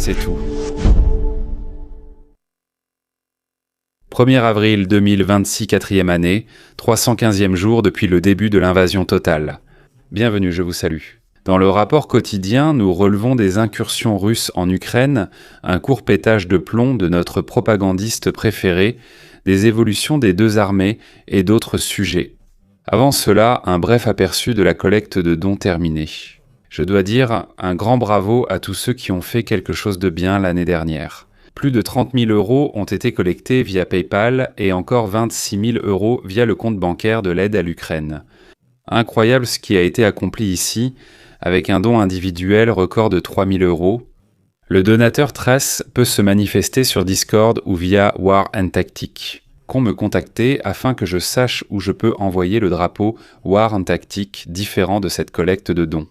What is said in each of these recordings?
c'est tout. 1er avril 2026, 4e année, 315e jour depuis le début de l'invasion totale. Bienvenue, je vous salue. Dans le rapport quotidien, nous relevons des incursions russes en Ukraine, un court pétage de plomb de notre propagandiste préféré, des évolutions des deux armées et d'autres sujets. Avant cela, un bref aperçu de la collecte de dons terminée. Je dois dire un grand bravo à tous ceux qui ont fait quelque chose de bien l'année dernière. Plus de 30 000 € ont été collectés via PayPal et encore 26 000 € via le compte bancaire de l'aide à l'Ukraine. Incroyable ce qui a été accompli ici, avec un don individuel record de 3 000 €. Le donateur Tress peut se manifester sur Discord ou via War and Tactic. Qu'on me contacter afin que je sache où je peux envoyer le drapeau War and Tactic différent de cette collecte de dons.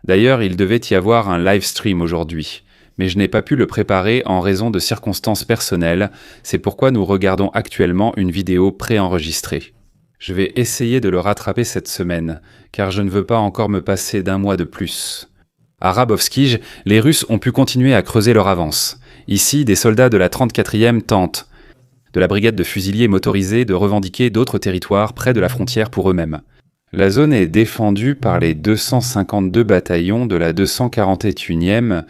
D'ailleurs, il devait y avoir un live stream aujourd'hui, mais je n'ai pas pu le préparer en raison de circonstances personnelles, c'est pourquoi nous regardons actuellement une vidéo préenregistrée. Je vais essayer de le rattraper cette semaine, car je ne veux pas encore me passer d'un mois de plus. À Rabovskij, les Russes ont pu continuer à creuser leur avance. Ici, des soldats de la 34e tentent, de la brigade de fusiliers motorisés, de revendiquer d'autres territoires près de la frontière pour eux-mêmes. La zone est défendue par les 252 bataillons de la 241e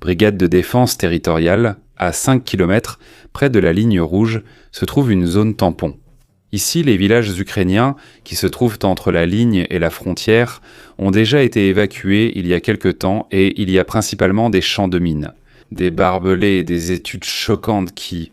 brigade de défense territoriale. À 5 km, près de la ligne rouge, se trouve une zone tampon. Ici, les villages ukrainiens, qui se trouvent entre la ligne et la frontière, ont déjà été évacués il y a quelque temps et il y a principalement des champs de mines. Des barbelés et des études choquantes qui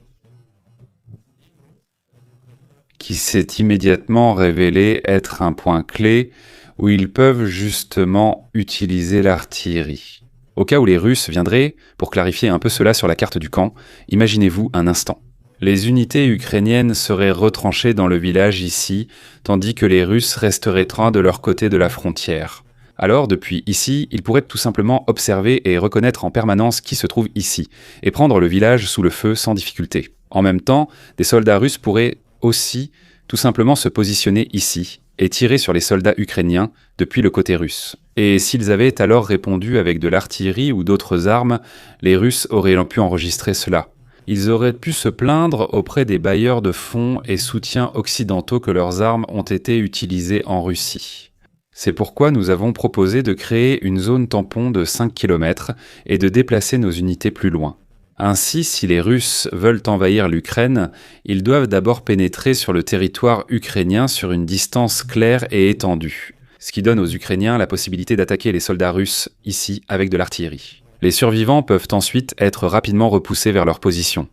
s'est immédiatement révélé être un point clé où ils peuvent justement utiliser l'artillerie. Au cas où les Russes viendraient, pour clarifier un peu cela sur la carte du camp, imaginez-vous un instant. Les unités ukrainiennes seraient retranchées dans le village ici, tandis que les Russes resteraient trains de leur côté de la frontière. Alors, depuis ici, ils pourraient tout simplement observer et reconnaître en permanence qui se trouve ici, et prendre le village sous le feu sans difficulté. En même temps, des soldats russes pourraient aussi tout simplement se positionner ici, et tirer sur les soldats ukrainiens depuis le côté russe. Et s'ils avaient alors répondu avec de l'artillerie ou d'autres armes, les Russes auraient pu enregistrer cela. Ils auraient pu se plaindre auprès des bailleurs de fonds et soutiens occidentaux que leurs armes ont été utilisées en Russie. C'est pourquoi nous avons proposé de créer une zone tampon de 5 km et de déplacer nos unités plus loin. Ainsi, si les Russes veulent envahir l'Ukraine, ils doivent d'abord pénétrer sur le territoire ukrainien sur une distance claire et étendue, ce qui donne aux Ukrainiens la possibilité d'attaquer les soldats russes ici avec de l'artillerie. Les survivants peuvent ensuite être rapidement repoussés vers leur position.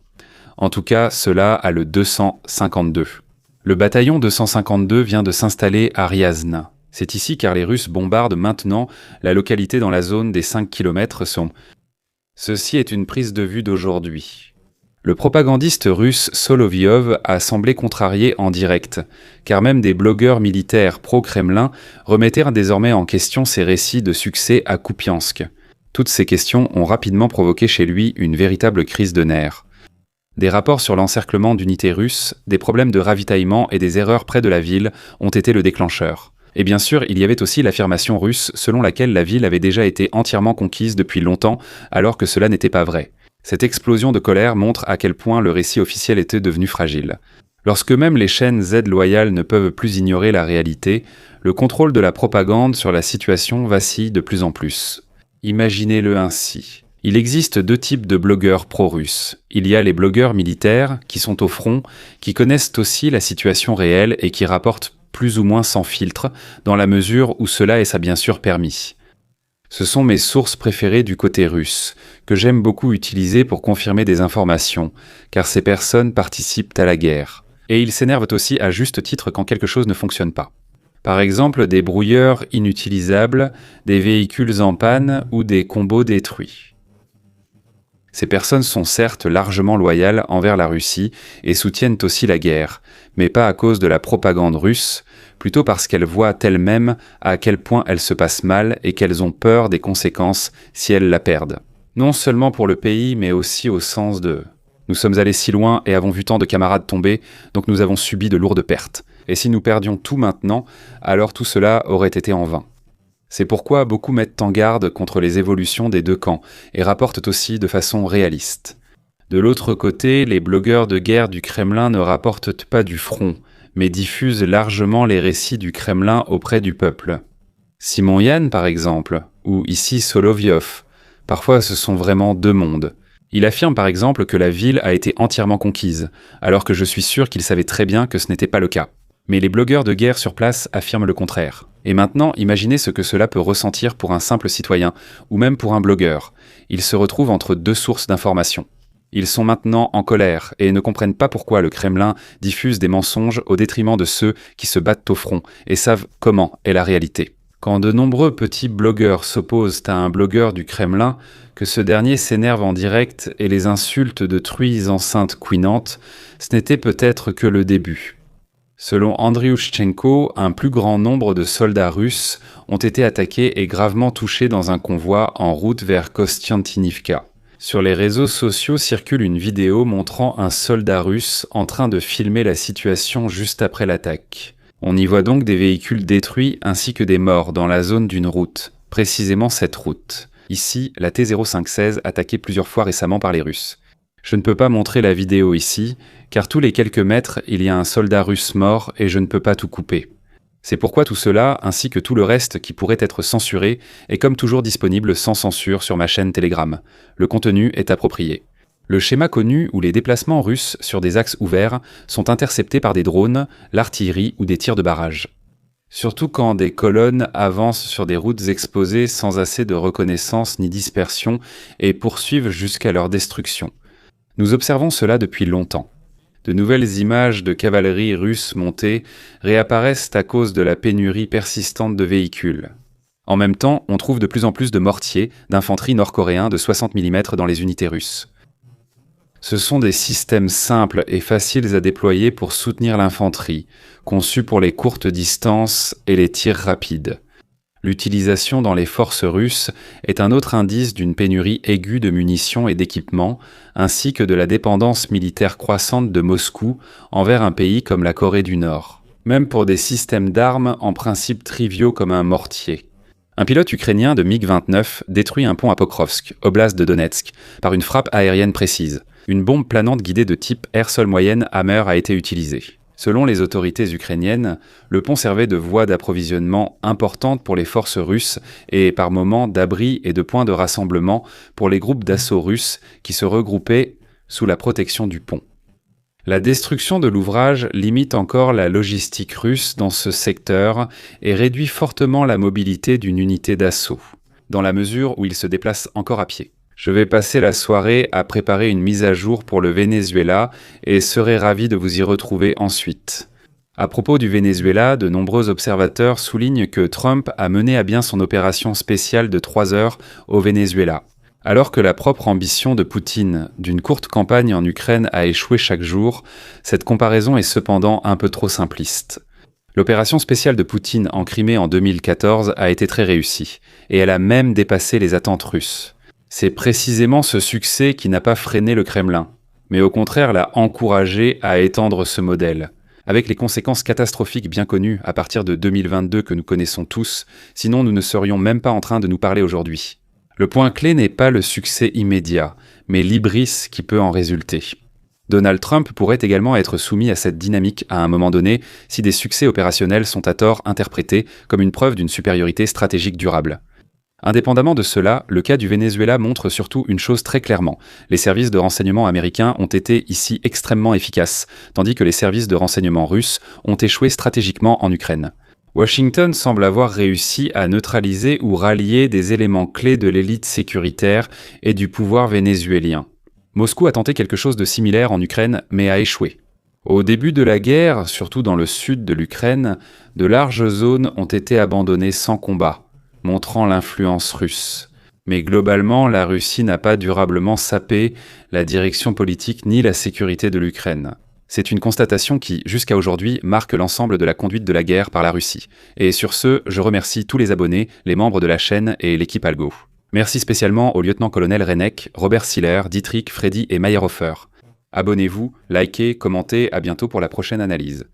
En tout cas, cela à le 252. Le bataillon 252 vient de s'installer à Ryazan. C'est ici car les Russes bombardent maintenant la localité dans la zone des 5 km sont. Ceci est une prise de vue d'aujourd'hui. Le propagandiste russe Solovyov a semblé contrarié en direct, car même des blogueurs militaires pro-Kremlin remettèrent désormais en question ses récits de succès à Kupiansk. Toutes ces questions ont rapidement provoqué chez lui une véritable crise de nerfs. Des rapports sur l'encerclement d'unités russes, des problèmes de ravitaillement et des erreurs près de la ville ont été le déclencheur. Et bien sûr, il y avait aussi l'affirmation russe selon laquelle la ville avait déjà été entièrement conquise depuis longtemps, alors que cela n'était pas vrai. Cette explosion de colère montre à quel point le récit officiel était devenu fragile. Lorsque même les chaînes Z loyales ne peuvent plus ignorer la réalité, le contrôle de la propagande sur la situation vacille de plus en plus. Imaginez-le ainsi. Il existe deux types de blogueurs pro-russes. Il y a les blogueurs militaires, qui sont au front, qui connaissent aussi la situation réelle et qui rapportent plus ou moins sans filtre, dans la mesure où cela est bien sûr permis. Ce sont mes sources préférées du côté russe, que j'aime beaucoup utiliser pour confirmer des informations, car ces personnes participent à la guerre. Et ils s'énervent aussi à juste titre quand quelque chose ne fonctionne pas. Par exemple, des brouilleurs inutilisables, des véhicules en panne ou des combos détruits. Ces personnes sont certes largement loyales envers la Russie et soutiennent aussi la guerre, mais pas à cause de la propagande russe, plutôt parce qu'elles voient elles-mêmes à quel point elle se passe mal et qu'elles ont peur des conséquences si elles la perdent. Non seulement pour le pays, mais aussi au sens de « nous sommes allés si loin et avons vu tant de camarades tomber, donc nous avons subi de lourdes pertes. Et si nous perdions tout maintenant, alors tout cela aurait été en vain. » C'est pourquoi beaucoup mettent en garde contre les évolutions des deux camps et rapportent aussi de façon réaliste. De l'autre côté, les blogueurs de guerre du Kremlin ne rapportent pas du front, mais diffusent largement les récits du Kremlin auprès du peuple. Simon Yann, par exemple, ou ici Solovyov. Parfois, ce sont vraiment deux mondes. Il affirme par exemple que la ville a été entièrement conquise, alors que je suis sûr qu'il savait très bien que ce n'était pas le cas. Mais les blogueurs de guerre sur place affirment le contraire. Et maintenant, imaginez ce que cela peut ressentir pour un simple citoyen, ou même pour un blogueur. Il se retrouve entre deux sources d'informations. Ils sont maintenant en colère et ne comprennent pas pourquoi le Kremlin diffuse des mensonges au détriment de ceux qui se battent au front et savent comment est la réalité. Quand de nombreux petits blogueurs s'opposent à un blogueur du Kremlin, que ce dernier s'énerve en direct et les insulte de truies enceintes couinantes, ce n'était peut-être que le début. Selon Andriushchenko, un plus grand nombre de soldats russes ont été attaqués et gravement touchés dans un convoi en route vers Kostiantynivka. Sur les réseaux sociaux circule une vidéo montrant un soldat russe en train de filmer la situation juste après l'attaque. On y voit donc des véhicules détruits ainsi que des morts dans la zone d'une route, précisément cette route. Ici, la T-0516 attaquée plusieurs fois récemment par les Russes. Je ne peux pas montrer la vidéo ici, car tous les quelques mètres, il y a un soldat russe mort et je ne peux pas tout couper. C'est pourquoi tout cela, ainsi que tout le reste qui pourrait être censuré, est comme toujours disponible sans censure sur ma chaîne Telegram. Le contenu est approprié. Le schéma connu où les déplacements russes sur des axes ouverts sont interceptés par des drones, l'artillerie ou des tirs de barrage. Surtout quand des colonnes avancent sur des routes exposées sans assez de reconnaissance ni dispersion et poursuivent jusqu'à leur destruction. Nous observons cela depuis longtemps. De nouvelles images de cavalerie russe montée réapparaissent à cause de la pénurie persistante de véhicules. En même temps, on trouve de plus en plus de mortiers d'infanterie nord-coréens de 60 mm dans les unités russes. Ce sont des systèmes simples et faciles à déployer pour soutenir l'infanterie, conçus pour les courtes distances et les tirs rapides. L'utilisation dans les forces russes est un autre indice d'une pénurie aiguë de munitions et d'équipements, ainsi que de la dépendance militaire croissante de Moscou envers un pays comme la Corée du Nord, même pour des systèmes d'armes en principe triviaux comme un mortier. Un pilote ukrainien de MiG-29 détruit un pont à Pokrovsk, oblast de Donetsk, par une frappe aérienne précise. Une bombe planante guidée de type air-sol moyenne Hammer a été utilisée. Selon les autorités ukrainiennes, le pont servait de voie d'approvisionnement importante pour les forces russes et par moments d'abri et de point de rassemblement pour les groupes d'assaut russes qui se regroupaient sous la protection du pont. La destruction de l'ouvrage limite encore la logistique russe dans ce secteur et réduit fortement la mobilité d'une unité d'assaut, dans la mesure où il se déplace encore à pied. Je vais passer la soirée à préparer une mise à jour pour le Venezuela et serai ravi de vous y retrouver ensuite. À propos du Venezuela, de nombreux observateurs soulignent que Trump a mené à bien son opération spéciale de 3 heures au Venezuela. Alors que la propre ambition de Poutine d'une courte campagne en Ukraine a échoué chaque jour, cette comparaison est cependant un peu trop simpliste. L'opération spéciale de Poutine en Crimée en 2014 a été très réussie, et elle a même dépassé les attentes russes. C'est précisément ce succès qui n'a pas freiné le Kremlin, mais au contraire l'a encouragé à étendre ce modèle, avec les conséquences catastrophiques bien connues à partir de 2022 que nous connaissons tous, sinon nous ne serions même pas en train de nous parler aujourd'hui. Le point clé n'est pas le succès immédiat, mais l'hybris qui peut en résulter. Donald Trump pourrait également être soumis à cette dynamique à un moment donné si des succès opérationnels sont à tort interprétés comme une preuve d'une supériorité stratégique durable. Indépendamment de cela, le cas du Venezuela montre surtout une chose très clairement. Les services de renseignement américains ont été ici extrêmement efficaces, tandis que les services de renseignement russes ont échoué stratégiquement en Ukraine. Washington semble avoir réussi à neutraliser ou rallier des éléments clés de l'élite sécuritaire et du pouvoir vénézuélien. Moscou a tenté quelque chose de similaire en Ukraine, mais a échoué. Au début de la guerre, surtout dans le sud de l'Ukraine, de larges zones ont été abandonnées sans combat, montrant l'influence russe. Mais globalement, la Russie n'a pas durablement sapé la direction politique ni la sécurité de l'Ukraine. C'est une constatation qui, jusqu'à aujourd'hui, marque l'ensemble de la conduite de la guerre par la Russie. Et sur ce, je remercie tous les abonnés, les membres de la chaîne et l'équipe Algo. Merci spécialement au lieutenant-colonel Renek, Robert Siller, Dietrich, Freddy et Meyerhofer. Abonnez-vous, likez, commentez, à bientôt pour la prochaine analyse.